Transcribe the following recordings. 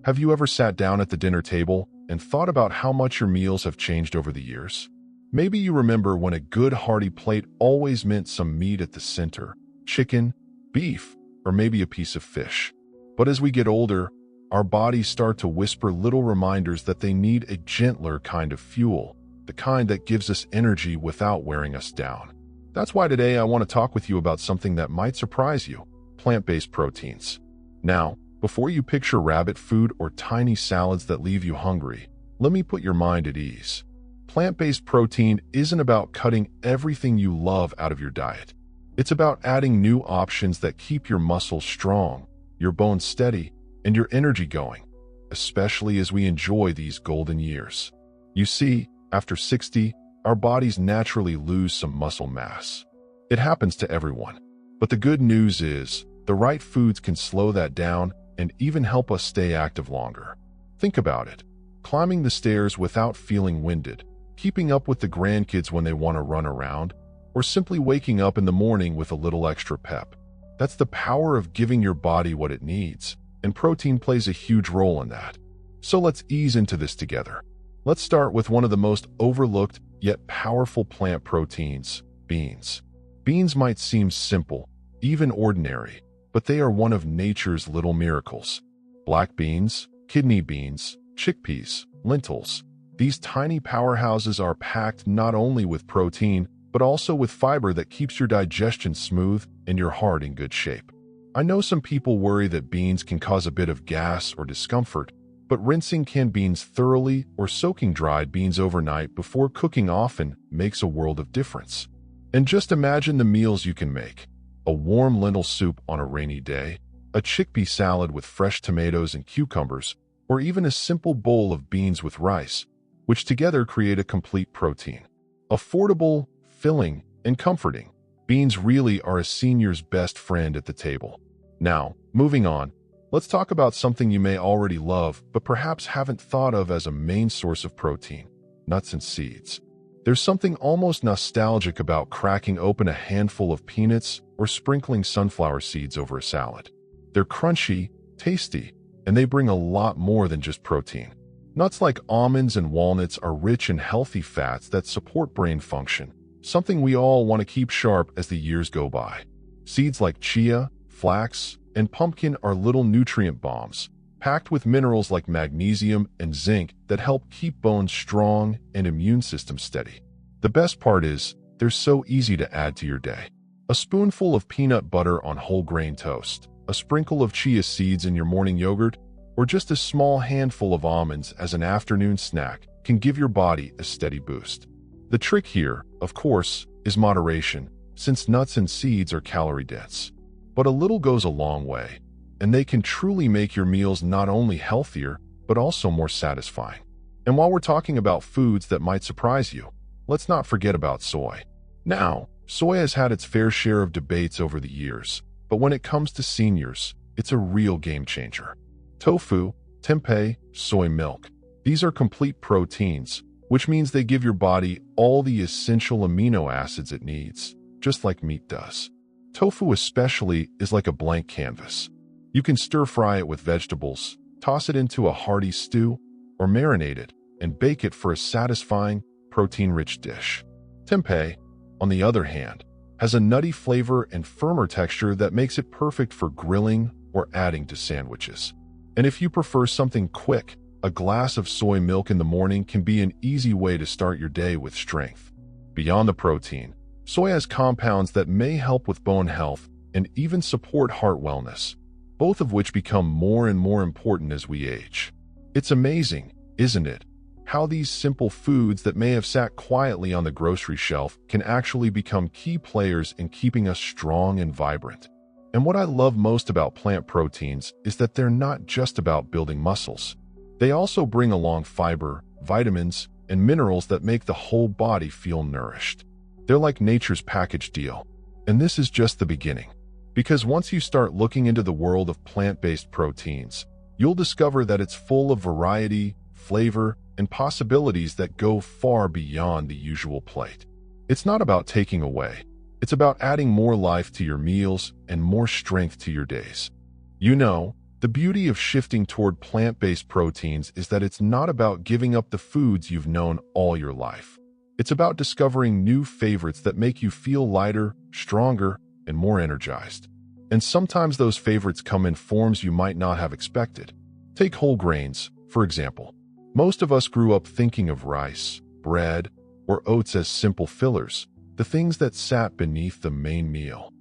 Have you ever sat down at the dinner table and thought about how much your meals have changed over the years? Maybe you remember when a good hearty plate always meant some meat at the center, chicken, beef, or maybe a piece of fish. But as we get older, our bodies start to whisper little reminders that they need a gentler kind of fuel, the kind that gives us energy without wearing us down. That's why today I want to talk with you about something that might surprise you: plant-based proteins. Now, before you picture rabbit food or tiny salads that leave you hungry, let me put your mind at ease. Plant-based protein isn't about cutting everything you love out of your diet. It's about adding new options that keep your muscles strong, your bones steady, and your energy going, especially as we enjoy these golden years. You see, after 60, our bodies naturally lose some muscle mass. It happens to everyone. But the good news is, the right foods can slow that down and even help us stay active longer. Think about it. Climbing the stairs without feeling winded, keeping up with the grandkids when they want to run around, or simply waking up in the morning with a little extra pep. That's the power of giving your body what it needs, and protein plays a huge role in that. So let's ease into this together. Let's start with one of the most overlooked yet powerful plant proteins: beans. Beans might seem simple, even ordinary, but they are one of nature's little miracles. Black beans, kidney beans, chickpeas, lentils. These tiny powerhouses are packed not only with protein, but also with fiber that keeps your digestion smooth and your heart in good shape. I know some people worry that beans can cause a bit of gas or discomfort, but rinsing canned beans thoroughly or soaking dried beans overnight before cooking often makes a world of difference. And just imagine the meals you can make: a warm lentil soup on a rainy day, a chickpea salad with fresh tomatoes and cucumbers, or even a simple bowl of beans with rice, which together create a complete protein. Affordable, filling, and comforting, beans really are a senior's best friend at the table. Now, moving on, let's talk about something you may already love but perhaps haven't thought of as a main source of protein: nuts and seeds. There's something almost nostalgic about cracking open a handful of peanuts or sprinkling sunflower seeds over a salad. They're crunchy, tasty, and they bring a lot more than just protein. Nuts like almonds and walnuts are rich in healthy fats that support brain function, something we all want to keep sharp as the years go by. Seeds like chia, flax, and pumpkin are little nutrient bombs, packed with minerals like magnesium and zinc that help keep bones strong and immune system steady. The best part is, they're so easy to add to your day. A spoonful of peanut butter on whole grain toast, a sprinkle of chia seeds in your morning yogurt, or just a small handful of almonds as an afternoon snack can give your body a steady boost. The trick here, of course, is moderation, since nuts and seeds are calorie-dense. But a little goes a long way, and they can truly make your meals not only healthier, but also more satisfying. And while we're talking about foods that might surprise you, let's not forget about soy. Now, soy has had its fair share of debates over the years, but when it comes to seniors, it's a real game changer. Tofu, tempeh, soy milk. These are complete proteins, which means they give your body all the essential amino acids it needs, just like meat does. Tofu especially is like a blank canvas. You can stir-fry it with vegetables, toss it into a hearty stew, or marinate it and bake it for a satisfying, protein-rich dish. Tempeh, on the other hand, has a nutty flavor and firmer texture that makes it perfect for grilling or adding to sandwiches. And if you prefer something quick, a glass of soy milk in the morning can be an easy way to start your day with strength. Beyond the protein, soy has compounds that may help with bone health and even support heart wellness, both of which become more and more important as we age. It's amazing, isn't it, how these simple foods that may have sat quietly on the grocery shelf can actually become key players in keeping us strong and vibrant. And what I love most about plant proteins is that they're not just about building muscles. They also bring along fiber, vitamins, and minerals that make the whole body feel nourished. They're like nature's package deal. And this is just the beginning. Because once you start looking into the world of plant-based proteins, you'll discover that it's full of variety, flavor, and possibilities that go far beyond the usual plate. It's not about taking away. It's about adding more life to your meals and more strength to your days. You know, The beauty of shifting toward plant-based proteins is that it's not about giving up the foods you've known all your life. It's about discovering new favorites that make you feel lighter, stronger, and more energized. And sometimes those favorites come in forms you might not have expected. Take whole grains, for example. Most of us grew up thinking of rice, bread, or oats as simple fillers, the things that sat beneath the main meal.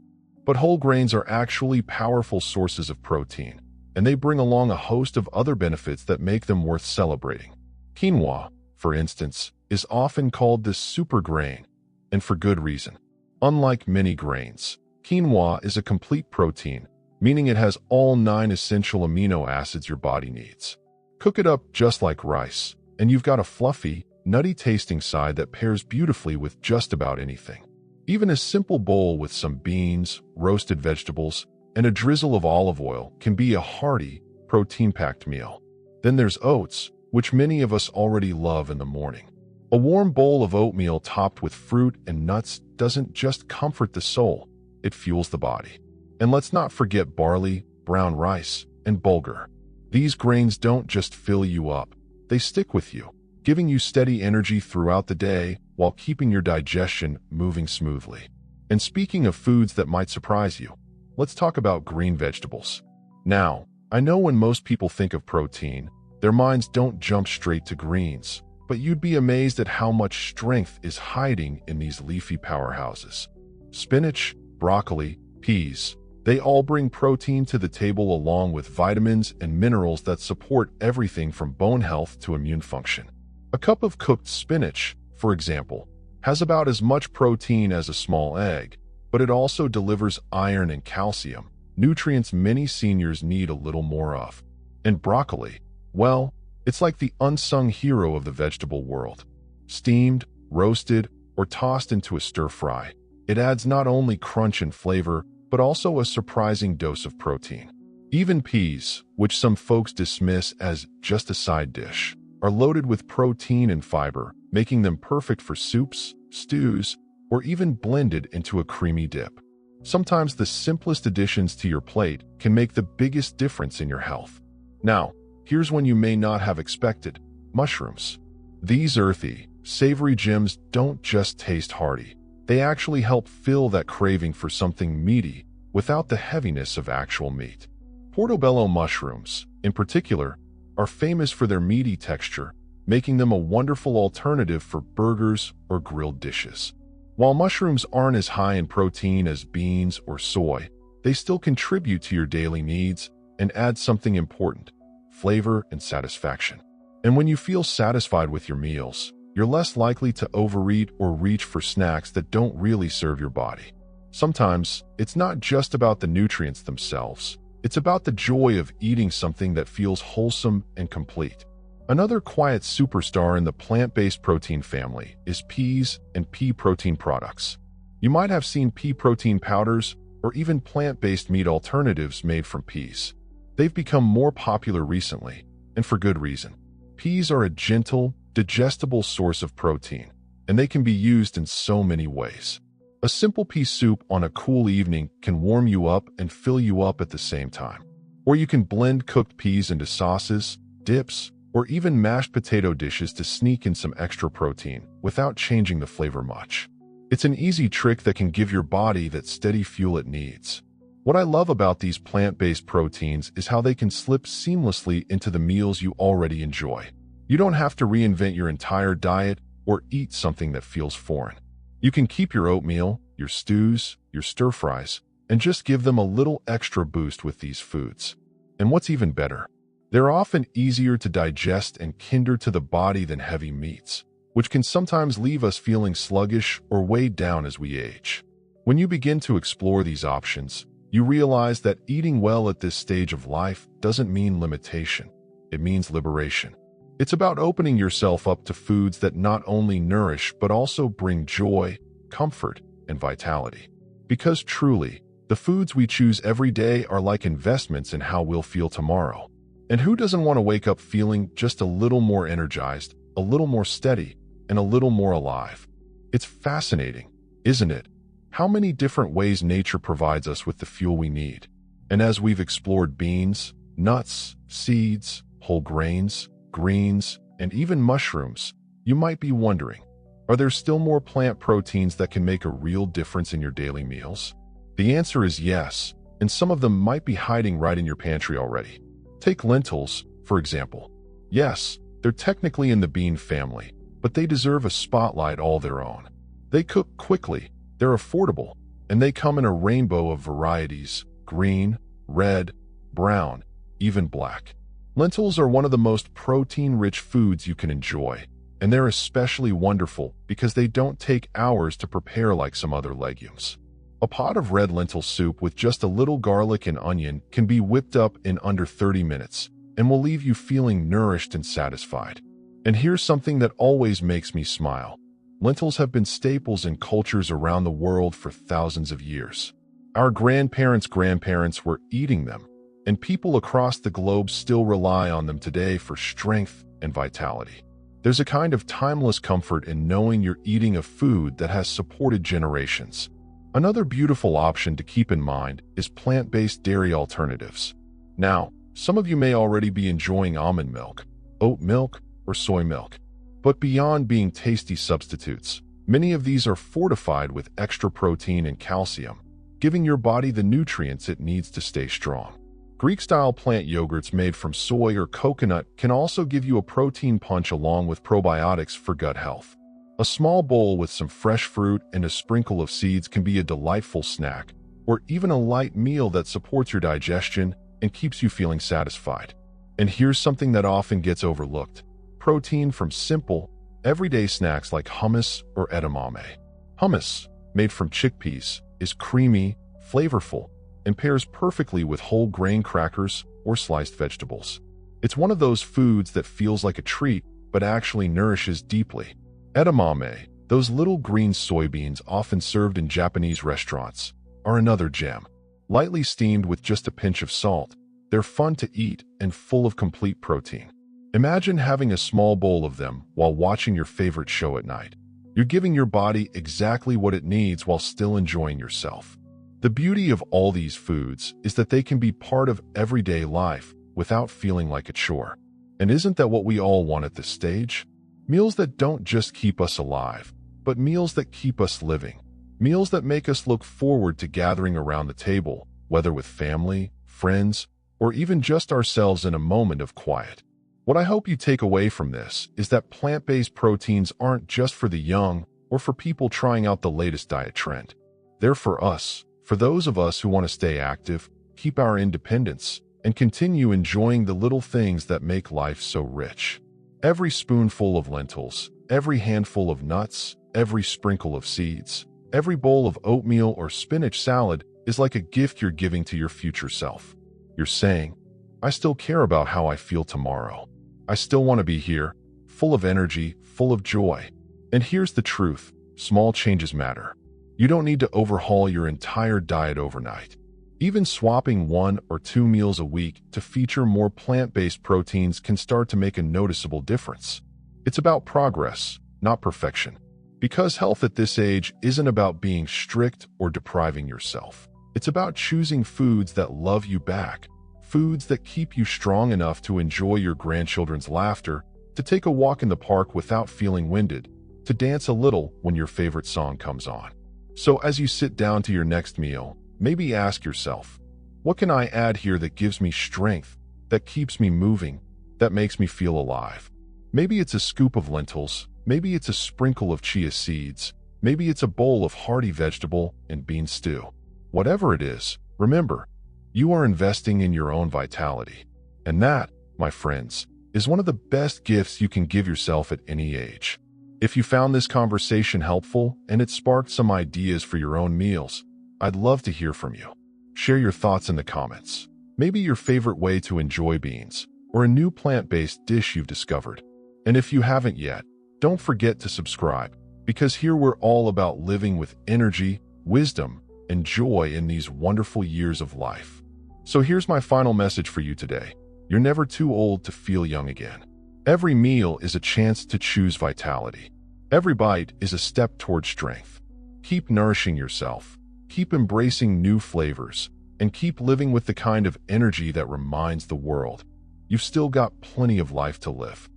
But whole grains are actually powerful sources of protein, and they bring along a host of other benefits that make them worth celebrating. Quinoa, for instance, is often called the super grain, and for good reason. Unlike many grains, quinoa is a complete protein, meaning it has all 9 essential amino acids your body needs. Cook it up just like rice, and you've got a fluffy, nutty-tasting side that pairs beautifully with just about anything. Even a simple bowl with some beans, roasted vegetables, and a drizzle of olive oil can be a hearty, protein-packed meal. Then there's oats, which many of us already love in the morning. A warm bowl of oatmeal topped with fruit and nuts doesn't just comfort the soul, it fuels the body. And let's not forget barley, brown rice, and bulgur. These grains don't just fill you up, they stick with you, giving you steady energy throughout the day while keeping your digestion moving smoothly. And speaking of foods that might surprise you, let's talk about green vegetables. Now, I know when most people think of protein, their minds don't jump straight to greens, but you'd be amazed at how much strength is hiding in these leafy powerhouses. Spinach, broccoli, peas, they all bring protein to the table along with vitamins and minerals that support everything from bone health to immune function. A cup of cooked spinach, for example, has about as much protein as a small egg, but it also delivers iron and calcium, nutrients many seniors need a little more of. And broccoli, well, it's like the unsung hero of the vegetable world. Steamed, roasted, or tossed into a stir-fry, it adds not only crunch and flavor, but also a surprising dose of protein. Even peas, which some folks dismiss as just a side dish, are loaded with protein and fiber, making them perfect for soups, stews, or even blended into a creamy dip. Sometimes the simplest additions to your plate can make the biggest difference in your health. Now, here's one you may not have expected: mushrooms. These earthy, savory gems don't just taste hearty. They actually help fill that craving for something meaty without the heaviness of actual meat. Portobello mushrooms, in particular, are famous for their meaty texture, making them a wonderful alternative for burgers or grilled dishes. While mushrooms aren't as high in protein as beans or soy, they still contribute to your daily needs and add something important: flavor and satisfaction. And when you feel satisfied with your meals, you're less likely to overeat or reach for snacks that don't really serve your body. Sometimes, it's not just about the nutrients themselves. It's about the joy of eating something that feels wholesome and complete. Another quiet superstar in the plant-based protein family is peas and pea protein products. You might have seen pea protein powders or even plant-based meat alternatives made from peas. They've become more popular recently, and for good reason. Peas are a gentle, digestible source of protein, and they can be used in so many ways. A simple pea soup on a cool evening can warm you up and fill you up at the same time. Or you can blend cooked peas into sauces, dips, or even mashed potato dishes to sneak in some extra protein without changing the flavor much. It's an easy trick that can give your body that steady fuel it needs. What I love about these plant-based proteins is how they can slip seamlessly into the meals you already enjoy. You don't have to reinvent your entire diet or eat something that feels foreign. You can keep your oatmeal, your stews, your stir-fries, and just give them a little extra boost with these foods. And what's even better, they're often easier to digest and kinder to the body than heavy meats, which can sometimes leave us feeling sluggish or weighed down as we age. When you begin to explore these options, you realize that eating well at this stage of life doesn't mean limitation. It means liberation. It's about opening yourself up to foods that not only nourish but also bring joy, comfort, and vitality. Because truly, the foods we choose every day are like investments in how we'll feel tomorrow. And who doesn't want to wake up feeling just a little more energized, a little more steady, and a little more alive? It's fascinating, isn't it? How many different ways nature provides us with the fuel we need. And as we've explored beans, nuts, seeds, whole grains, greens, and even mushrooms, you might be wondering, are there still more plant proteins that can make a real difference in your daily meals? The answer is yes, and some of them might be hiding right in your pantry already. Take lentils, for example. Yes, they're technically in the bean family, but they deserve a spotlight all their own. They cook quickly, they're affordable, and they come in a rainbow of varieties: green, red, brown, even black. Lentils are one of the most protein-rich foods you can enjoy, and they're especially wonderful because they don't take hours to prepare like some other legumes. A pot of red lentil soup with just a little garlic and onion can be whipped up in under 30 minutes and will leave you feeling nourished and satisfied. And here's something that always makes me smile. Lentils have been staples in cultures around the world for thousands of years. Our grandparents' were eating them, and people across the globe still rely on them today for strength and vitality. There's a kind of timeless comfort in knowing you're eating a food that has supported generations. Another beautiful option to keep in mind is plant-based dairy alternatives. Now, some of you may already be enjoying almond milk, oat milk, or soy milk. But beyond being tasty substitutes, many of these are fortified with extra protein and calcium, giving your body the nutrients it needs to stay strong. Greek-style plant yogurts made from soy or coconut can also give you a protein punch along with probiotics for gut health. A small bowl with some fresh fruit and a sprinkle of seeds can be a delightful snack, or even a light meal that supports your digestion and keeps you feeling satisfied. And here's something that often gets overlooked: protein from simple, everyday snacks like hummus or edamame. Hummus, made from chickpeas, is creamy, flavorful, and pairs perfectly with whole grain crackers or sliced vegetables. It's one of those foods that feels like a treat, but actually nourishes deeply. Edamame, those little green soybeans often served in Japanese restaurants, are another gem. Lightly steamed with just a pinch of salt, they're fun to eat and full of complete protein. Imagine having a small bowl of them while watching your favorite show at night. You're giving your body exactly what it needs while still enjoying yourself. The beauty of all these foods is that they can be part of everyday life without feeling like a chore. And isn't that what we all want at this stage? Meals that don't just keep us alive, but meals that keep us living. Meals that make us look forward to gathering around the table, whether with family, friends, or even just ourselves in a moment of quiet. What I hope you take away from this is that plant-based proteins aren't just for the young or for people trying out the latest diet trend. They're for us, for those of us who want to stay active, keep our independence, and continue enjoying the little things that make life so rich. Every spoonful of lentils, every handful of nuts, every sprinkle of seeds, every bowl of oatmeal or spinach salad is like a gift you're giving to your future self. You're saying, I still care about how I feel tomorrow. I still want to be here, full of energy, full of joy. And here's the truth: small changes matter. You don't need to overhaul your entire diet overnight. Even swapping 1 or 2 meals a week to feature more plant-based proteins can start to make a noticeable difference. It's about progress, not perfection. Because health at this age isn't about being strict or depriving yourself. It's about choosing foods that love you back, foods that keep you strong enough to enjoy your grandchildren's laughter, to take a walk in the park without feeling winded, to dance a little when your favorite song comes on. So as you sit down to your next meal, maybe ask yourself, what can I add here that gives me strength, that keeps me moving, that makes me feel alive? Maybe it's a scoop of lentils, maybe it's a sprinkle of chia seeds, maybe it's a bowl of hearty vegetable and bean stew. Whatever it is, remember, you are investing in your own vitality. And that, my friends, is one of the best gifts you can give yourself at any age. If you found this conversation helpful and it sparked some ideas for your own meals, I'd love to hear from you. Share your thoughts in the comments. Maybe your favorite way to enjoy beans, or a new plant-based dish you've discovered. And if you haven't yet, don't forget to subscribe, because here we're all about living with energy, wisdom, and joy in these wonderful years of life. So here's my final message for you today. You're never too old to feel young again. Every meal is a chance to choose vitality. Every bite is a step toward strength. Keep nourishing yourself. Keep embracing new flavors, and keep living with the kind of energy that reminds the world you've still got plenty of life to live.